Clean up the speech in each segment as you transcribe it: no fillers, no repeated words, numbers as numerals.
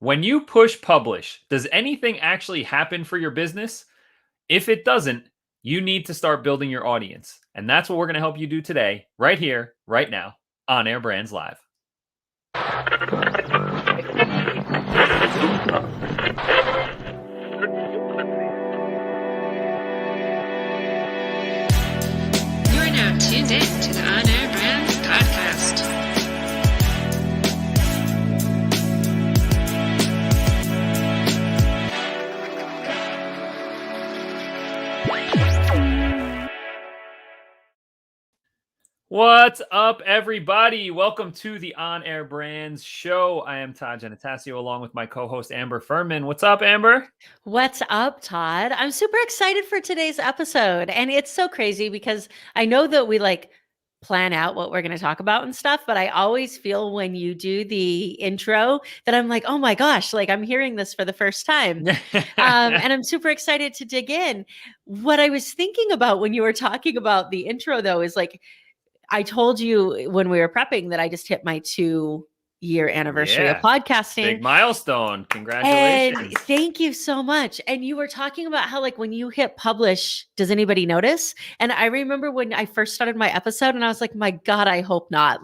When you push publish, does anything actually happen for your business? If it doesn't, you need to start building your audience. And that's what we're going to help you do today, right here, right now, on Air Brands Live. You're now tuned in to the On Air Brands podcast. What's up, everybody? Welcome to the On Air Brands show. I am Todd Giannattasio along with my co-host Amber Fuhriman. What's up, Amber? What's up, Todd? I'm super excited for today's episode. And it's so crazy because I know that we plan out what we're going to talk about and stuff, but I always feel when you do the intro that I'm like, oh my gosh, I'm hearing this for the first time. And I'm super excited to dig in. What I was thinking about when you were talking about the intro, though, is I told you when we were prepping that I just hit my 2-year anniversary of podcasting. Big milestone. Congratulations. And thank you so much. And you were talking about how when you hit publish, does anybody notice? And I remember when I first started my episode and I was like, my God, I hope not.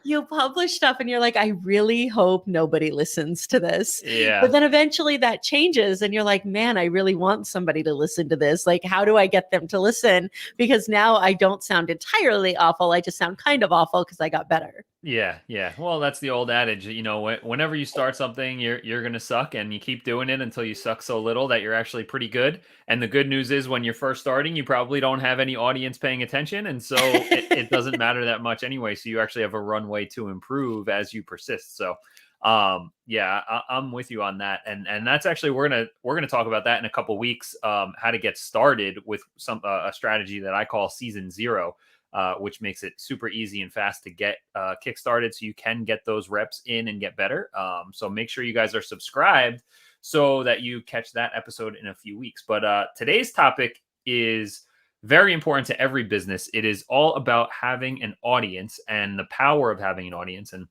You publish stuff and you're like, I really hope nobody listens to this. Yeah. But then eventually that changes and you're like, man, I really want somebody to listen to this. How do I get them to listen? Because now I don't sound entirely awful. I just sound kind of awful because I got better. Yeah. Well, that's the old adage. Whenever you start something, you're going to suck, and you keep doing it until you suck so little that you're actually pretty good. And the good news is when you're first starting, you probably don't have any audience paying attention. And so it doesn't matter that much anyway. So you actually have a runway to improve as you persist. So I'm with you on that. And that's actually, we're going to talk about that in a couple weeks, how to get started with a strategy that I call season 0. Which makes it super easy and fast to get kickstarted, so you can get those reps in and get better. So make sure you guys are subscribed so that you catch that episode in a few weeks. But today's topic is very important to every business. It is all about having an audience and the power of having an audience and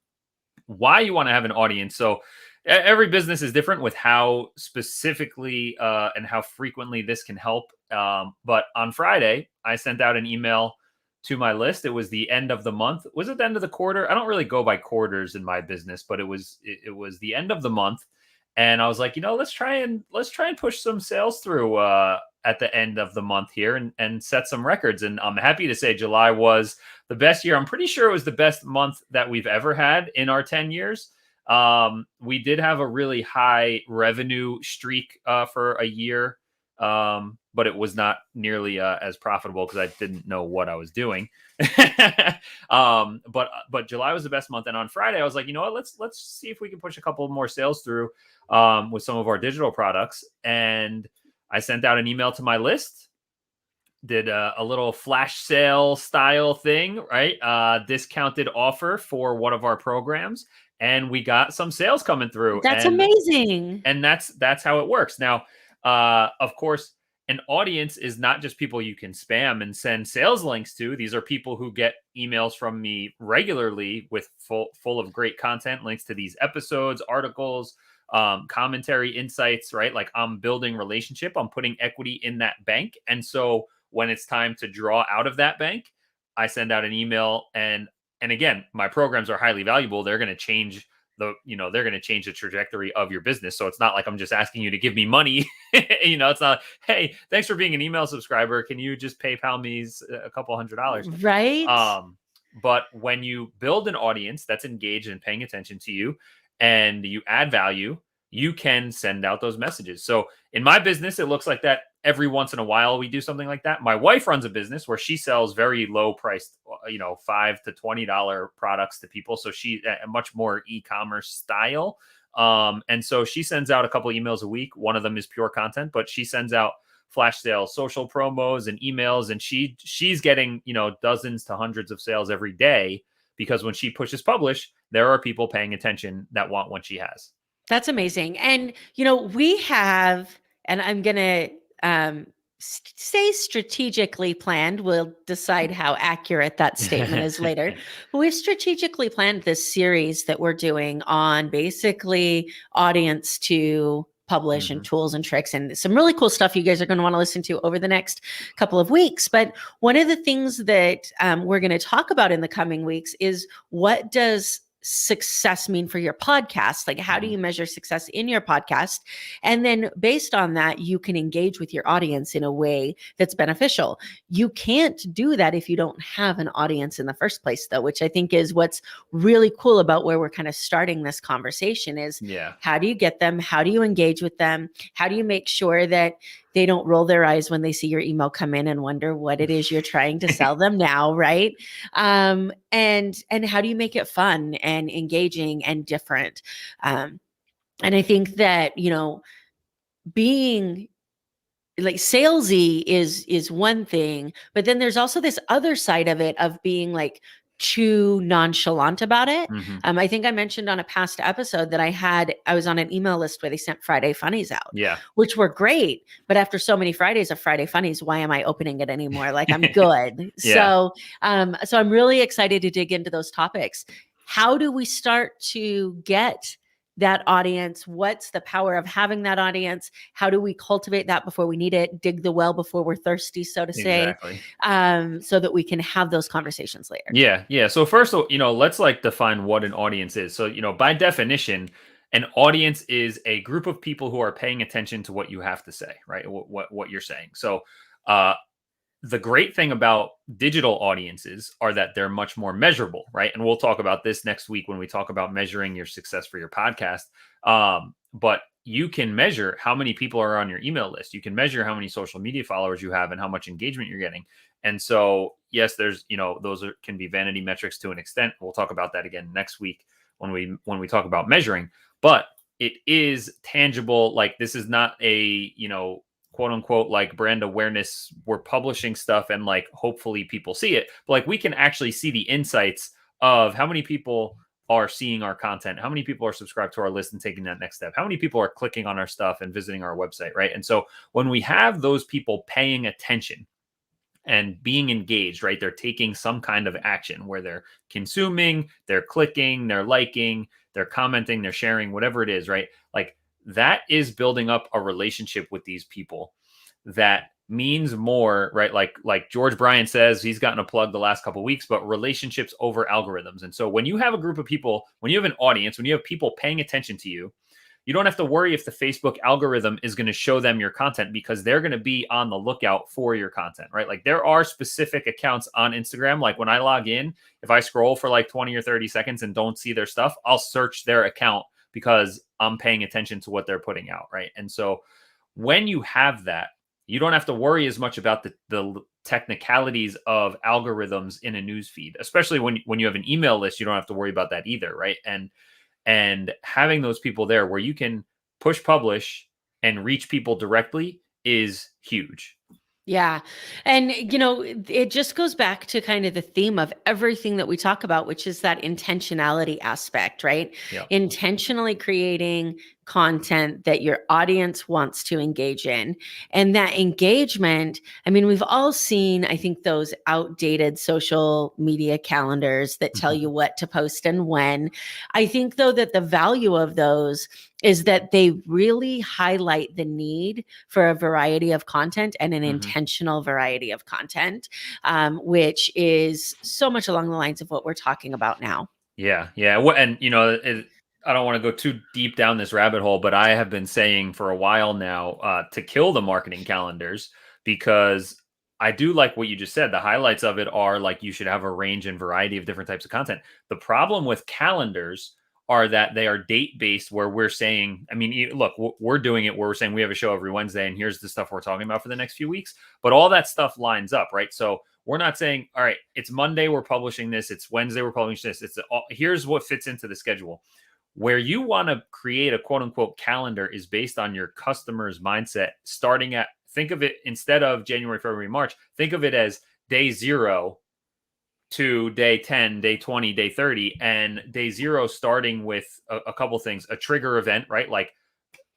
why you want to have an audience. So every business is different with how specifically and how frequently this can help. But on Friday, I sent out an email to my list. It was the end of the month. Was it the end of the quarter? I don't really go by quarters in my business, but it was the end of the month. And I was like, let's try and push some sales through at the end of the month here and set some records. And I'm happy to say July was the best year. I'm pretty sure it was the best month that we've ever had in our 10 years. We did have a really high revenue streak for a year. But it was not nearly as profitable because I didn't know what I was doing. But July was the best month. And on Friday, I was like, you know what, let's see if we can push a couple more sales through with some of our digital products. And I sent out an email to my list, did a little flash sale style thing, right? Discounted offer for one of our programs. And we got some sales coming through. That's amazing. And that's how it works. Now, of course, an audience is not just people you can spam and send sales links to. These are people who get emails from me regularly with full of great content, links to these episodes, articles, commentary, insights, right? I'm building relationship. I'm putting equity in that bank. And so when it's time to draw out of that bank, I send out an email. And again, my programs are highly valuable. They're going to change they're going to change the trajectory of your business. So it's not like I'm just asking you to give me money. It's not, hey, thanks for being an email subscriber. Can you just PayPal me a couple $100? Right. But when you build an audience that's engaged and paying attention to you and you add value, you can send out those messages. So in my business, it looks like that every once in a while we do something like that. My wife runs a business where she sells very low priced, $5 to $20 products to people. So she a much more e-commerce style. And so she sends out a couple emails a week. One of them is pure content, but she sends out flash sales, social promos, and emails. And she's getting, dozens to hundreds of sales every day because when she pushes publish, there are people paying attention that want what she has. That's amazing. And, we have, and I'm going to say strategically planned. We'll decide how accurate that statement is later. But we've strategically planned this series that we're doing on basically audience to publish and tools and tricks and some really cool stuff you guys are going to want to listen to over the next couple of weeks. But one of the things that we're going to talk about in the coming weeks is, what does success mean for your podcast? Like, how do you measure success in your podcast? And then based on that, you can engage with your audience in a way that's beneficial. You can't do that if you don't have an audience in the first place, though, which I think is what's really cool about where we're kind of starting this conversation is, how do you get them? How do you engage with them? How do you make sure that they don't roll their eyes when they see your email come in and wonder what it is you're trying to sell them now, right? And how do you make it fun and engaging and different? And I think that, being like salesy is one thing, but then there's also this other side of it of being like too nonchalant about it. I think I mentioned on a past episode that I was on an email list where they sent Friday funnies out, which were great. But after so many Fridays of Friday funnies, why am I opening it anymore? Like, I'm good. So I'm really excited to dig into those topics. How do we start to get that audience? What's the power of having that audience? How do we cultivate that before we need it? Dig the well before we're thirsty, so to say, so that we can have those conversations later. Yeah. So first, let's define what an audience is. So, by definition, an audience is a group of people who are paying attention to what you have to say, right? What you're saying. So, the great thing about digital audiences are that they're much more measurable, right? And we'll talk about this next week when we talk about measuring your success for your podcast. But you can measure how many people are on your email list. You can measure how many social media followers you have and how much engagement you're getting. And so, yes, there's, those can be vanity metrics to an extent. We'll talk about that again next week when we talk about measuring. But it is tangible. Like, this is not a, quote unquote, like brand awareness. We're publishing stuff and hopefully people see it. But we can actually see the insights of how many people are seeing our content, how many people are subscribed to our list and taking that next step, how many people are clicking on our stuff and visiting our website, right? And so when we have those people paying attention and being engaged, right, they're taking some kind of action where they're consuming, they're clicking, they're liking, they're commenting, they're sharing, whatever it is, right? That is building up a relationship with these people that means more, right? Like George Bryant says, he's gotten a plug the last couple of weeks, but relationships over algorithms. And so when you have a group of people, when you have an audience, when you have people paying attention to you, you don't have to worry if the Facebook algorithm is going to show them your content, because they're going to be on the lookout for your content, right? There are specific accounts on Instagram. Like, when I log in, if I scroll for 20 or 30 seconds and don't see their stuff, I'll search their account because I'm paying attention to what they're putting out, right? And so when you have that, you don't have to worry as much about the technicalities of algorithms in a news feed, especially when you have an email list. You don't have to worry about that either, right? And having those people there where you can push publish and reach people directly is huge. Yeah. And, it just goes back to kind of the theme of everything that we talk about, which is that intentionality aspect, right? Yeah. Intentionally creating content that your audience wants to engage in. And that engagement, I mean, we've all seen, I think, those outdated social media calendars that tell you what to post and when. I think, though, that the value of those is that they really highlight the need for a variety of content and an intentional variety of content, which is so much along the lines of what we're talking about now. Yeah. And, I don't want to go too deep down this rabbit hole, but I have been saying for a while now to kill the marketing calendars, because I do like what you just said. The highlights of it are you should have a range and variety of different types of content. The problem with calendars are that they are date-based, where we're saying, I mean, look, we're doing it where we're saying we have a show every Wednesday and here's the stuff we're talking about for the next few weeks. But all that stuff lines up, right? So we're not saying, all right, it's Monday, we're publishing this. It's Wednesday, we're publishing this. Here's what fits into the schedule. Where you want to create a quote unquote calendar is based on your customer's mindset, starting at, think of it, instead of January, February, March, think of it as day 0 to day 10, day 20, day 30, and day 0 starting with a couple things, a trigger event, right?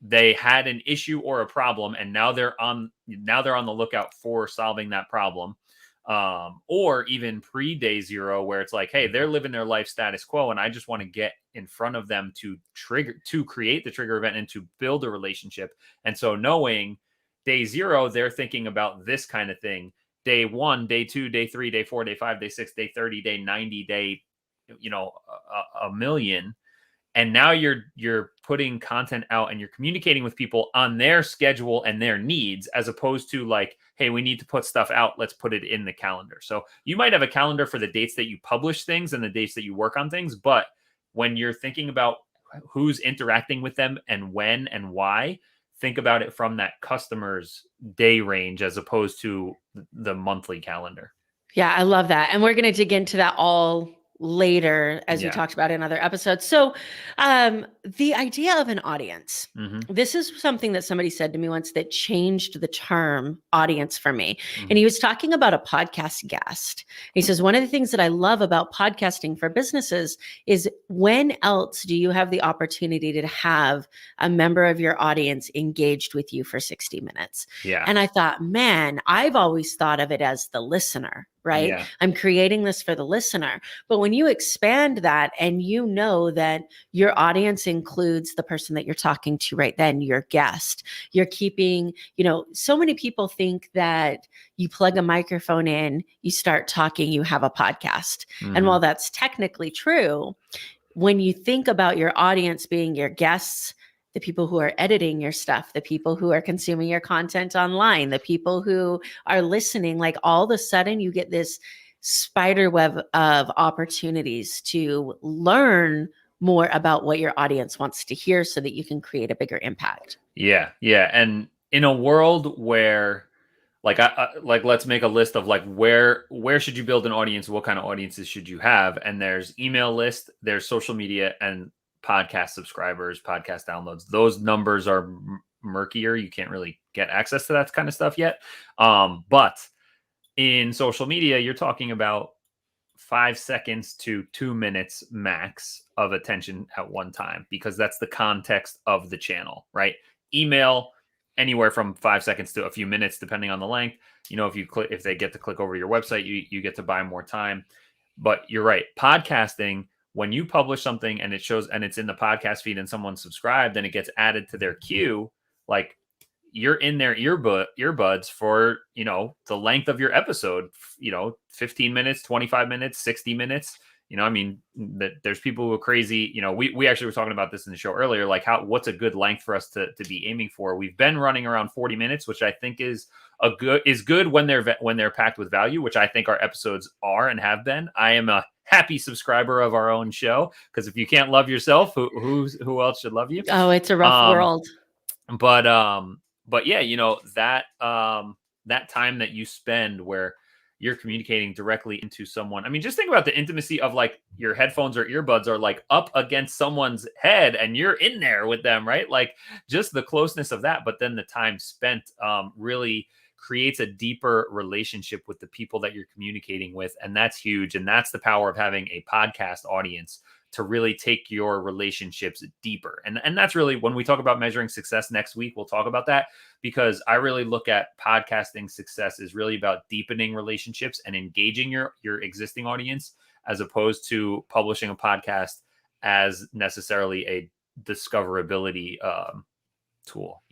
they had an issue or a problem, and now they're on the lookout for solving that problem. Or even pre day zero, where it's like, hey, they're living their life status quo, and I just want to get in front of them to create the trigger event and to build a relationship. And so knowing day zero, they're thinking about this kind of thing. Day 1, day 2, day 3, day 4, day 5, day 6, day 30, day 90, day, a million. And now you're putting content out and you're communicating with people on their schedule and their needs, as opposed to like, hey, we need to put stuff out, let's put it in the calendar. So you might have a calendar for the dates that you publish things and the dates that you work on things, but when you're thinking about who's interacting with them and when and why, think about it from that customer's day range as opposed to the monthly calendar. Yeah, I love that. And we're going to dig into that all later, as we Yeah. talked about in other episodes. So the idea of an audience, this is something that somebody said to me once that changed the term audience for me. And he was talking about a podcast guest. He says, one of the things that I love about podcasting for businesses is, when else do you have the opportunity to have a member of your audience engaged with you for 60 minutes? Yeah. And I thought, man, I've always thought of it as the listener, right? Yeah. I'm creating this for the listener. But when you expand that and you know that your audience includes the person that you're talking to right then, your guest, you're keeping, so many people think that you plug a microphone in, you start talking, you have a podcast. And while that's technically true, when you think about your audience being your guests, the people who are editing your stuff, the people who are consuming your content online, the people who are listening, like all of a sudden you get this spider web of opportunities to learn more about what your audience wants to hear so that you can create a bigger impact. Yeah. Yeah. And in a world where like, let's make a list of like, where should you build an audience? What kind of audiences should you have? And there's email list, there's social media, and podcast subscribers, podcast downloads. Those numbers are murkier. You can't really get access to that kind of stuff yet. But in social media, you're talking about 5 seconds to 2 minutes max of attention at one time, because that's the context of the channel, right? Email, anywhere from 5 seconds to a few minutes, depending on the length. If they get to click over your website, you get to buy more time. But you're right. Podcasting, when you publish something and it shows and it's in the podcast feed and someone's subscribed and it gets added to their queue, like, you're in their earbuds for, the length of your episode, 15 minutes, 25 minutes, 60 minutes. There's people who are crazy. We actually were talking about this in the show earlier, like what's a good length for us to be aiming for. We've been running around 40 minutes, which I think is good when they're packed with value, which I think our episodes are and have been. I am a happy subscriber of our own show, because if you can't love yourself, who else should love you? Oh, it's a rough world. But yeah, that time that you spend where you're communicating directly into someone. I mean, just think about the intimacy of like your headphones or earbuds are like up against someone's head and you're in there with them, right? Like, just the closeness of that. But then the time spent really creates a deeper relationship with the people that you're communicating with. And that's huge. And that's the power of having a podcast audience, to really take your relationships deeper. And that's really, when we talk about measuring success next week, we'll talk about that, because I really look at podcasting success is really about deepening relationships and engaging your existing audience, as opposed to publishing a podcast as necessarily a discoverability tool,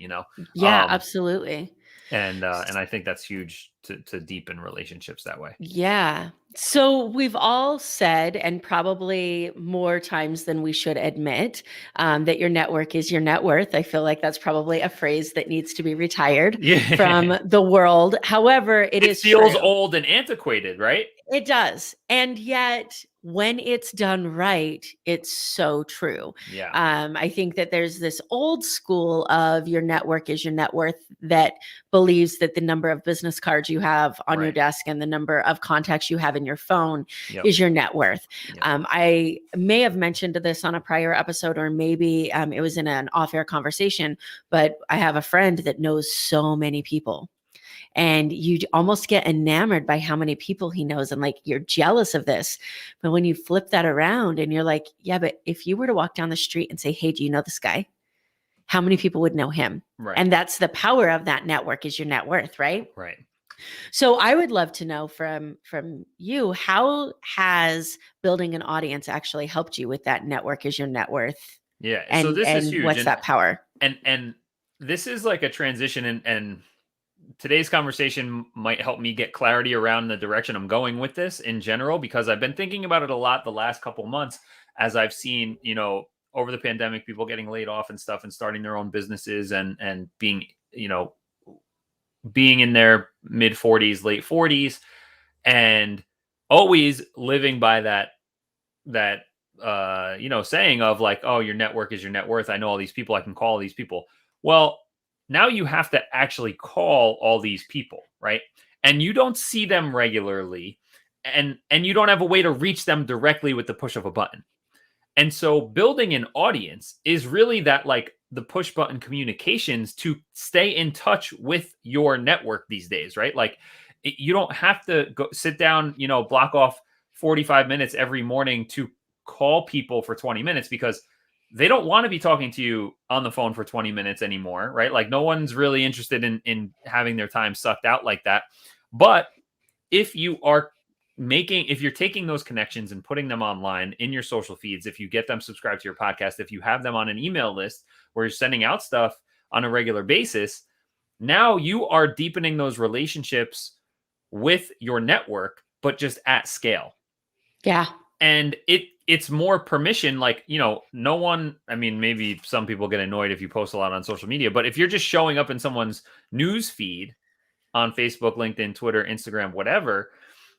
Yeah, absolutely. And I think that's huge to deepen relationships that way. Yeah. So we've all said, and probably more times than we should admit, that your network is your net worth. I feel like that's probably a phrase that needs to be retired from the world. However, it feels true. Old and antiquated, right? It does. And yet, when it's done right, it's so true. Yeah. I think that there's this old school of your network is your net worth that believes that the number of business cards you have on your desk and the number of contacts you have in your phone is your net worth. Yep. I may have mentioned this on a prior episode, or maybe it was in an off-air conversation, but I have a friend that knows so many people. And you almost get enamored by how many people he knows, and like, you're jealous of this. But when you flip that around and you're like, yeah, but if you were to walk down the street and say, hey, do you know this guy? how many people would know him? Right. And that's the power of that network is your net worth, right? Right. So I would love to know from you, how has building an audience actually helped you with that network is your net worth? Yeah. So this is And huge. what's that power? And this is like a transition, and today's conversation might help me get clarity around the direction I'm going with this in general, because I've been thinking about it a lot the last couple months as I've seen, over the pandemic, people getting laid off and stuff and starting their own businesses and being, being in their mid 40s, late 40s, and always living by that saying of like, oh, your network is your net worth. I know all these people, I can call all these people. Well, now you have to actually call all these people, right? And you don't see them regularly, and you don't have a way to reach them directly with the push of a button. And so building an audience is really that, like, the push button communications to stay in touch with your network these days, right? Like, you don't have to go sit down, block off 45 minutes every morning to call people for 20 minutes, because they don't want to be talking to you on the phone for 20 minutes anymore, right? Like, no one's really interested in having their time sucked out like that. But if you're taking those connections and putting them online in your social feeds, if you get them subscribed to your podcast, if you have them on an email list where you're sending out stuff on a regular basis, now you are deepening those relationships with your network, but just at scale. Yeah. And it's more permission, like, no one, I mean, maybe some people get annoyed if you post a lot on social media, but if you're just showing up in someone's news feed on Facebook, LinkedIn, Twitter, Instagram, whatever,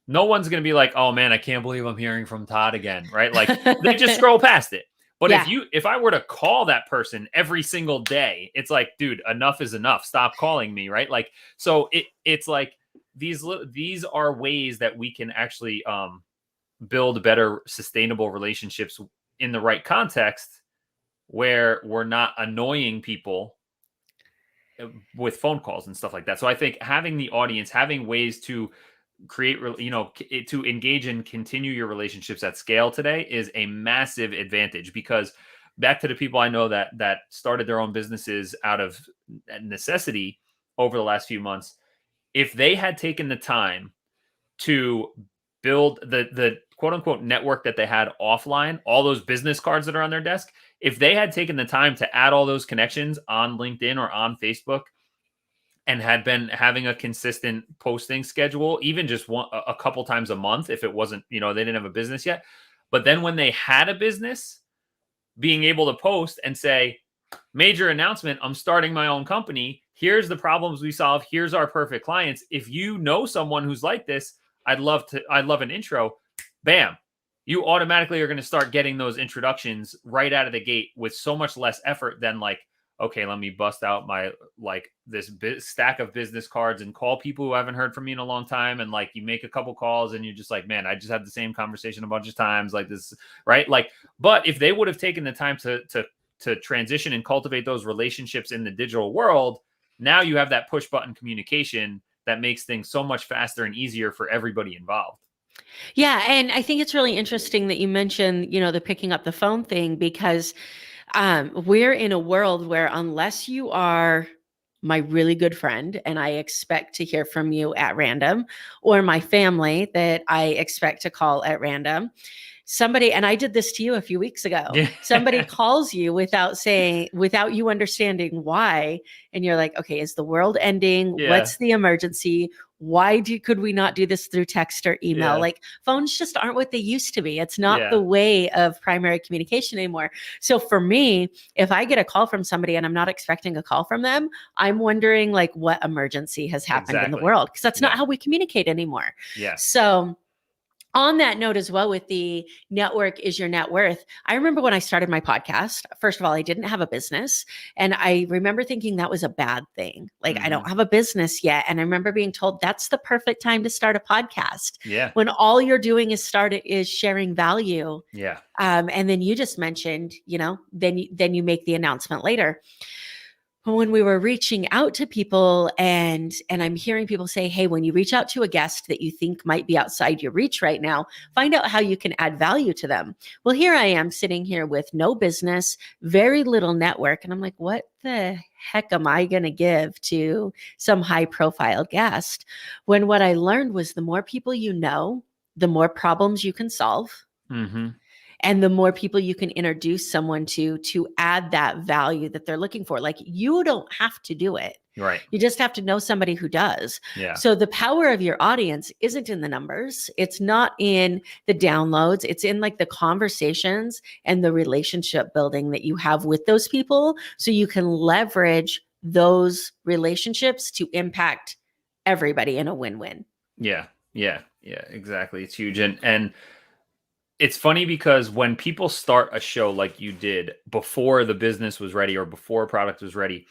no one's going to be like, oh man, I can't believe I'm hearing from Todd again, right? Like, they just scroll past it. But Yeah. if I were to call that person every single day, it's like, dude, enough is enough. Stop calling me, right? Like, so it's like these are ways that we can actually build better sustainable relationships in the right context, where we're not annoying people with phone calls and stuff like that. So I think having the audience, having ways to create, to engage and continue your relationships at scale today is a massive advantage, because back to the people I know that started their own businesses out of necessity over the last few months, if they had taken the time to build the quote unquote network that they had offline, all those business cards that are on their desk, if they had taken the time to add all those connections on LinkedIn or on Facebook, and had been having a consistent posting schedule, even just a couple times a month, if it wasn't, they didn't have a business yet. But then when they had a business, being able to post and say, major announcement, I'm starting my own company. Here's the problems we solve. Here's our perfect clients. If you know someone who's like this, I'd love an intro. Bam. You automatically are going to start getting those introductions right out of the gate with so much less effort than like, okay, let me bust out my this stack of business cards and call people who haven't heard from me in a long time. And like, you make a couple calls and you're just like, man, I just had the same conversation a bunch of times like this, right? Like, but if they would have taken the time to transition and cultivate those relationships in the digital world, now you have that push button communication that makes things so much faster and easier for everybody involved. Yeah. And I think it's really interesting that you mentioned, the picking up the phone thing, because we're in a world where, unless you are my really good friend and I expect to hear from you at random, or my family that I expect to call at random, somebody, and I did this to you a few weeks ago, Yeah. somebody calls you without you understanding why. And you're like, okay, is the world ending? Yeah. What's the emergency? Why could we not do this through text or email? Yeah. Like, phones just aren't what they used to be. It's not Yeah. the way of primary communication anymore. So for me, if I get a call from somebody and I'm not expecting a call from them, I'm wondering like what emergency has happened in the Exactly. world, because that's not Yeah. how we communicate anymore. Yeah. So on that note as well, with the network is your net worth, I remember when I started my podcast, first of all, I didn't have a business. And I remember thinking that was a bad thing. Like, I don't have a business yet. And I remember being told that's the perfect time to start a podcast. Yeah. When all you're doing is sharing value. Yeah. And then you just mentioned, then you make the announcement later. when we were reaching out to people, and I'm hearing people say, hey, when you reach out to a guest that you think might be outside your reach right now, find out how you can add value to them. Well, here I am sitting here with no business, very little network. And I'm like, what the heck am I going to give to some high profile guest? When what I learned was the more people you know, the more problems you can solve. Mm-hmm. And the more people you can introduce someone to add that value that they're looking for. Like, you don't have to do it. Right. You just have to know somebody who does. Yeah. So the power of your audience isn't in the numbers. It's not in the downloads. It's in like the conversations and the relationship building that you have with those people. So you can leverage those relationships to impact everybody in a win-win. Yeah. Yeah. Yeah. Exactly. It's huge. And it's funny because when people start a show like you did before the business was ready or before a product was ready,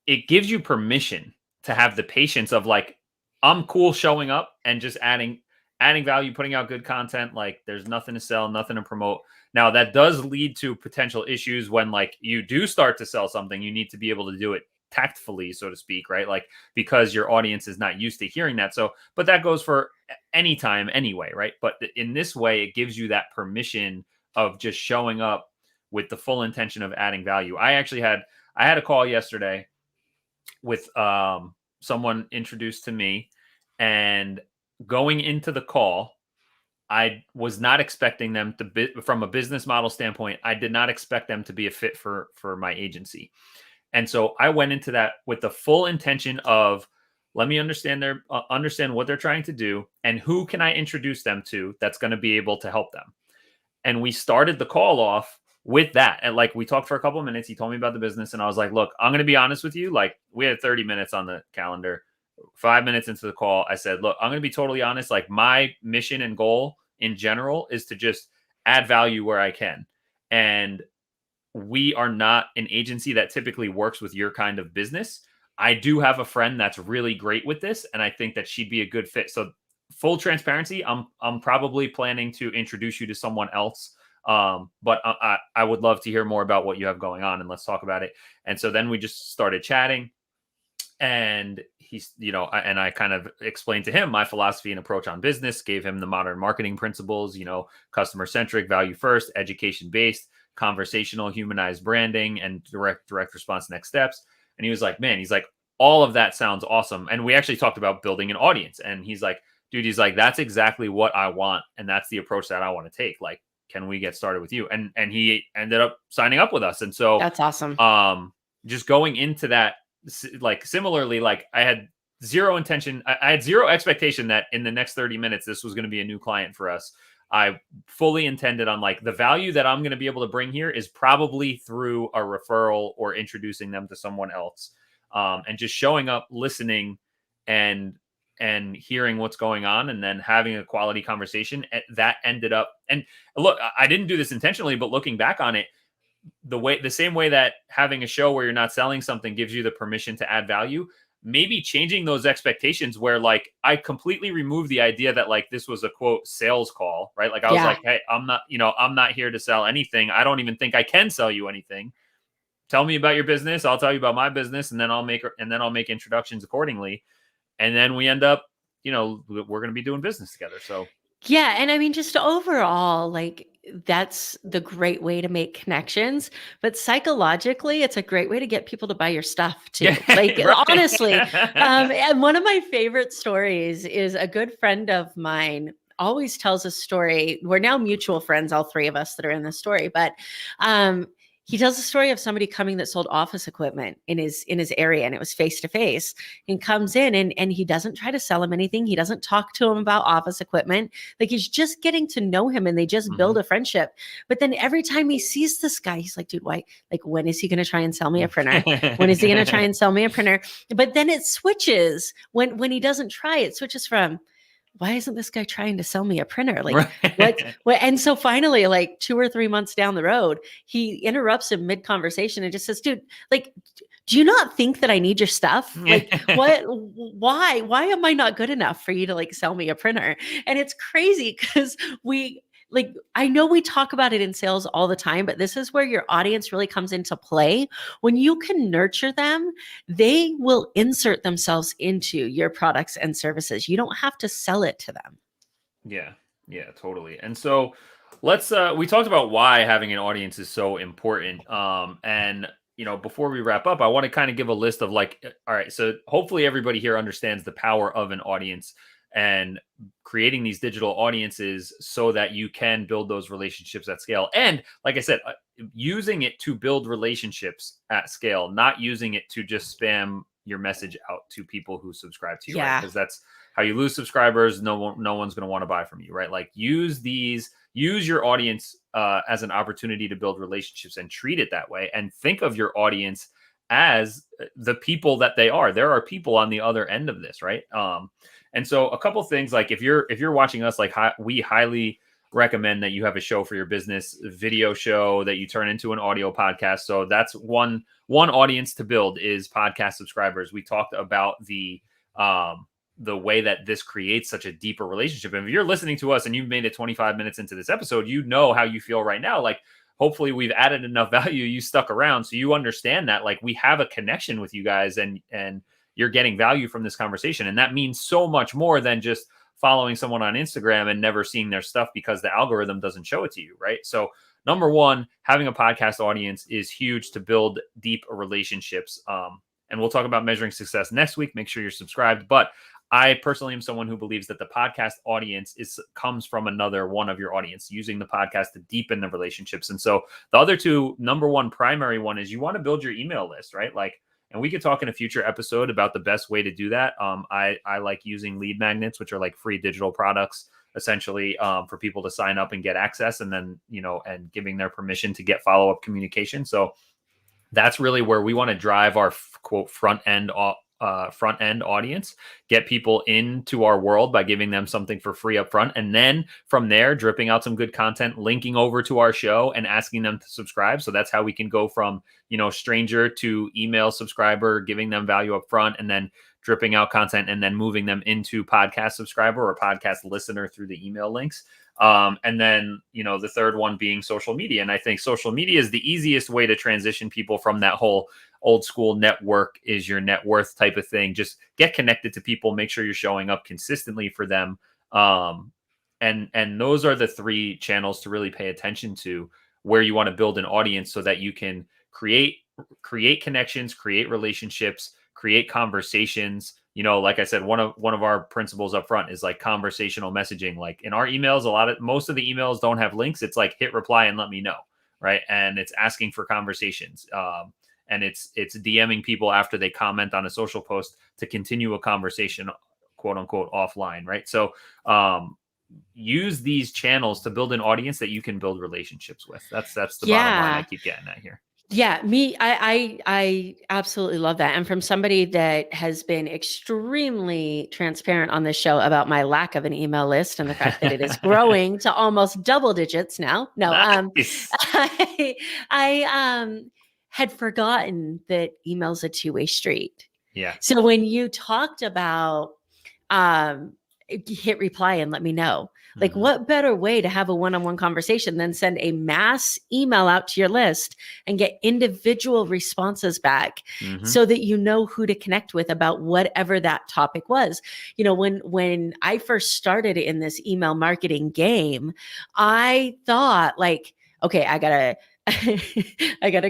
it gives you permission to have the patience of like, I'm cool showing up and just adding value, putting out good content. Like, there's nothing to sell, nothing to promote. Now that does lead to potential issues when like you do start to sell something. You need to be able to do it tactfully, so to speak, right? Like, because your audience is not used to hearing that. So, but that goes for any time anyway, right? But in this way, it gives you that permission of just showing up with the full intention of adding value. I had a call yesterday with someone introduced to me, and going into the call, I was not expecting them to from a business model standpoint, I did not expect them to be a fit for my agency. And so I went into that with the full intention of, let me understand understand what they're trying to do and who can I introduce them to that's going to be able to help them. And we started the call off with that. And like, we talked for a couple of minutes. He told me about the business, and I was like, look, I'm going to be honest with you. Like, we had 30 minutes on the calendar. 5 minutes into the call, I said, look, I'm going to be totally honest. Like, my mission and goal in general is to just add value where I can. And we are not an agency that typically works with your kind of business. I do have a friend that's really great with this, and I think that she'd be a good fit. So, full transparency, I'm probably planning to introduce you to someone else. But I would love to hear more about what you have going on, and let's talk about it. And so then we just started chatting, and he's, and I kind of explained to him my philosophy and approach on business, gave him the modern marketing principles, customer centric, value first, education based, conversational, humanized branding, and direct response next steps. And he was like, man, he's like, all of that sounds awesome. And we actually talked about building an audience. And he's like, dude, he's like, that's exactly what I want. And that's the approach that I want to take. Like, can we get started with you? And he ended up signing up with us. And so that's awesome. Just going into that, like, similarly, like, I had zero intention. I had zero expectation that in the next 30 minutes, this was going to be a new client for us. I fully intended on like, the value that I'm going to be able to bring here is probably through a referral or introducing them to someone else. And just showing up, listening, and hearing what's going on, and then having a quality conversation that ended up. And look, I didn't do this intentionally, but looking back on it, the same way that having a show where you're not selling something gives you the permission to add value, maybe changing those expectations where like I completely removed the idea that like this was a quote sales call, right? Like I was like, hey, I'm not here to sell anything. I don't even think I can sell you anything. Tell me about your business. I'll tell you about my business, and then I'll make introductions accordingly. And then we end up, we're going to be doing business together. So yeah. And I mean, just overall, like, that's the great way to make connections, but psychologically, it's a great way to get people to buy your stuff too. Like, right. Honestly. And one of my favorite stories is a good friend of mine always tells a story. We're now mutual friends, all three of us that are in this story, but, he tells a story of somebody coming that sold office equipment in his area, and it was face to face, and comes in and he doesn't try to sell him anything. He doesn't talk to him about office equipment. Like, he's just getting to know him, and they just build a friendship. But then every time he sees this guy, he's like, dude, why? Like, when is he going to try and sell me a printer? When is he going to try and sell me a printer? But then it switches when he doesn't try, it switches from, why isn't this guy trying to sell me a printer? Like, what? And so finally, like 2 or 3 months down the road, he interrupts him mid-conversation and just says, dude, like, do you not think that I need your stuff? Like, why am I not good enough for you to like sell me a printer? And it's crazy because we like, I know we talk about it in sales all the time, but this is where your audience really comes into play. When you can nurture them, they will insert themselves into your products and services. You don't have to sell it to them. Yeah. Yeah, totally. And so let's we talked about why having an audience is so important. And before we wrap up, I want to kind of give a list of like, all right, so hopefully everybody here understands the power of an audience and creating these digital audiences so that you can build those relationships at scale. And like I said, using it to build relationships at scale, not using it to just spam your message out to people who subscribe to you, right? Yeah. Because that's how you lose subscribers. No one's going to want to buy from you, right? Like use your audience as an opportunity to build relationships and treat it that way. And think of your audience as the people that they are. There are people on the other end of this, right? And so a couple things, like if you're watching us, like we highly recommend that you have a show for your business, video show that you turn into an audio podcast. So that's one audience to build is podcast subscribers. We talked about the way that this creates such a deeper relationship. And if you're listening to us and you've made it 25 minutes into this episode, you know how you feel right now. Like hopefully we've added enough value. You stuck around. So you understand that like we have a connection with you guys and you're getting value from this conversation. And that means so much more than just following someone on Instagram and never seeing their stuff because the algorithm doesn't show it to you, right? So number one, having a podcast audience is huge to build deep relationships. And we'll talk about measuring success next week. Make sure you're subscribed. But I personally am someone who believes that the podcast audience comes from another one of your audience, using the podcast to deepen the relationships. And so the other two, number one, primary one is you want to build your email list, right? Like, and we could talk in a future episode about the best way to do that. I like using lead magnets, which are like free digital products, essentially, for people to sign up and get access, and then, and giving their permission to get follow-up communication. So that's really where we want to drive our quote front end audience, get people into our world by giving them something for free up front. And then from there, dripping out some good content, linking over to our show and asking them to subscribe. So that's how we can go from, stranger to email subscriber, giving them value up front, and then dripping out content and then moving them into podcast subscriber or podcast listener through the email links. And then, the third one being social media. And I think social media is the easiest way to transition people from that whole old school network is your net worth type of thing. Just get connected to people, make sure you're showing up consistently for them. And those are the three channels to really pay attention to where you want to build an audience so that you can create connections, create relationships, create conversations. Like I said, one of our principles up front is like conversational messaging. Like in our emails, most of the emails don't have links. It's like hit reply and let me know. Right. And it's asking for conversations. And it's DMing people after they comment on a social post to continue a conversation, quote unquote, offline. Right. So use these channels to build an audience that you can build relationships with. That's the bottom line I keep getting at here. Yeah, I absolutely love that. And from somebody that has been extremely transparent on this show about my lack of an email list and the fact that it is growing to almost double digits now. No, Nice. I had forgotten that email's a two-way street. Yeah. So when you talked about hit reply and let me know, like what better way to have a one-on-one conversation than send a mass email out to your list and get individual responses back so that you know who to connect with about whatever that topic was. When I first started in this email marketing game, I thought like, okay, I gotta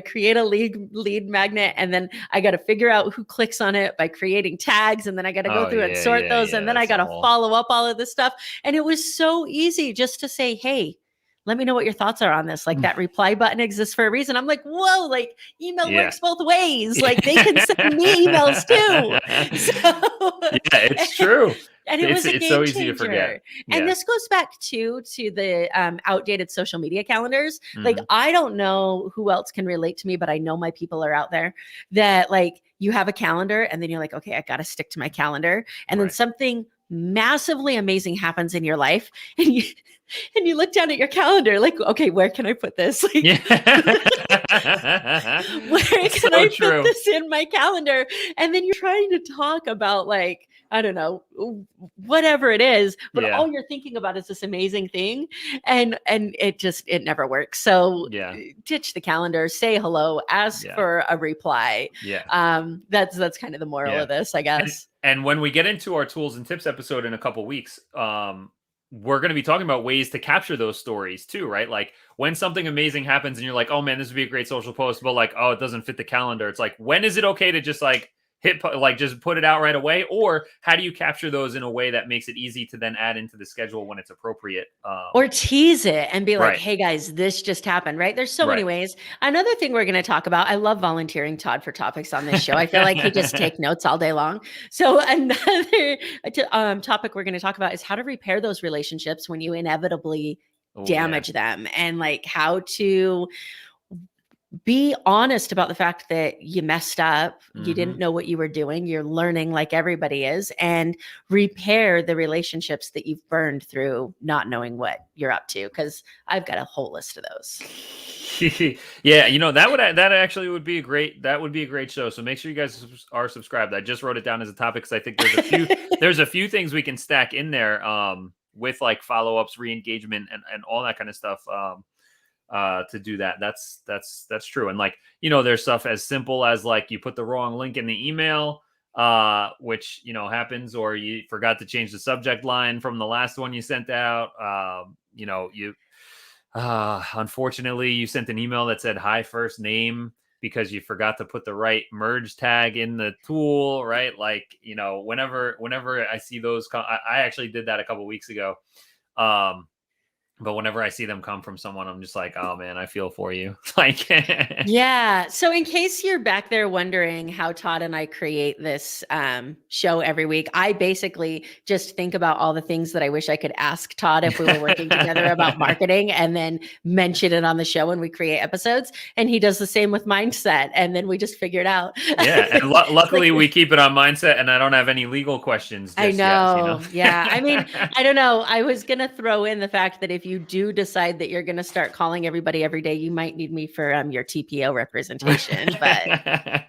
create a lead magnet, and then I gotta figure out who clicks on it by creating tags, and then I gotta go through and sort those, and then I gotta follow up all of this stuff. And it was so easy just to say, hey, let me know what your thoughts are on this. Like that reply button exists for a reason. I'm like, whoa, like email works both ways. Like they can send me emails too. So, it's true. And it's so easy to forget. And this goes back to the outdated social media calendars. Like, I don't know who else can relate to me, but I know my people are out there that like you have a calendar and then you're like, okay, I got to stick to my calendar. And then something massively amazing happens in your life and you look down at your calendar like, okay, where can I put this? Like, where can I put this in my calendar? And then you're trying to talk about like, I don't know, whatever it is, but Yeah. all you're thinking about is this amazing thing, and it never works. So Yeah. ditch the calendar, say hello, ask Yeah. for a reply. Yeah. That's kind of the moral Yeah. of this, I guess. And when we get into our tools and tips episode in a couple weeks, we're going to be talking about ways to capture those stories too, right? Like when something amazing happens and you're like, oh man, this would be a great social post, but like, oh, it doesn't fit the calendar. It's like, when is it okay to just like just put it out right away? Or how do you capture those in a way that makes it easy to then add into the schedule when it's appropriate? Or tease it and be like, Right. hey guys, this just happened, right? There's so many Right. ways. Another thing we're going to talk about, I love volunteering Todd for topics on this show. I feel like he just take notes all day long. So another topic we're going to talk about is how to repair those relationships when you inevitably Oh, damage them, and like how to be honest about the fact that you messed up, you didn't know what you were doing, you're learning like everybody is, and repair the relationships that you've burned through not knowing what you're up to, because I've got a whole list of those. Yeah, that actually would be a great show. So make sure you guys are subscribed. I just wrote it down as a topic because I think there's a few things we can stack in there with like follow-ups, re-engagement, and all that kind of stuff. To do that. That's true. And like, there's stuff as simple as like you put the wrong link in the email, which, happens, or you forgot to change the subject line from the last one you sent out. Unfortunately you sent an email that said hi first name because you forgot to put the right merge tag in the tool, right? Like, whenever I see those, I actually did that a couple weeks ago. But whenever I see them come from someone, I'm just like, oh man, I feel for you. Like, yeah. So in case you're back there wondering how Todd and I create this show every week, I basically just think about all the things that I wish I could ask Todd if we were working together about marketing, and then mention it on the show when we create episodes. And he does the same with mindset, and then we just figure it out. Yeah. And luckily we keep it on mindset, and I don't have any legal questions. I know. Yet, Yeah. I mean, I don't know. I was going to throw in the fact that if you do decide that you're going to start calling everybody every day, you might need me for your TPO representation. But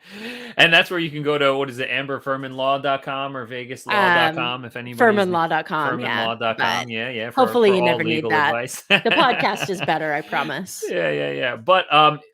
and that's where you can go to, what is it, amberfuhrimanlaw.com or vegaslaw.com if anybody. Fuhrimanlaw.com. Fuhrimanlaw.com. Yeah. Hopefully for you all never need legal that. advice. The podcast is better, I promise. Yeah. But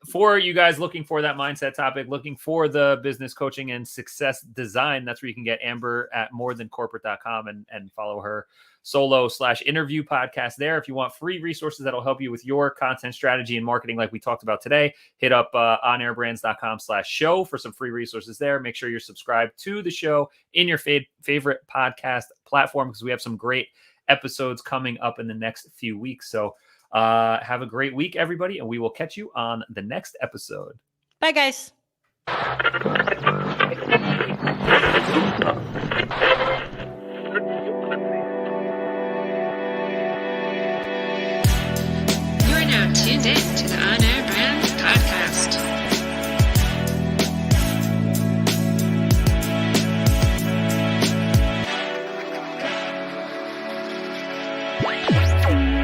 for you guys looking for that mindset topic, looking for the business coaching and success design, that's where you can get Amber at morethancorporate.com and follow her solo/interview podcast there. If you want free resources that'll help you with your content strategy and marketing like we talked about today, hit up onairbrands.com/show for some free resources there. Make sure you're subscribed to the show in your favorite podcast platform, because we have some great episodes coming up in the next few weeks. So have a great week, everybody, and we will catch you on the next episode. Bye, guys.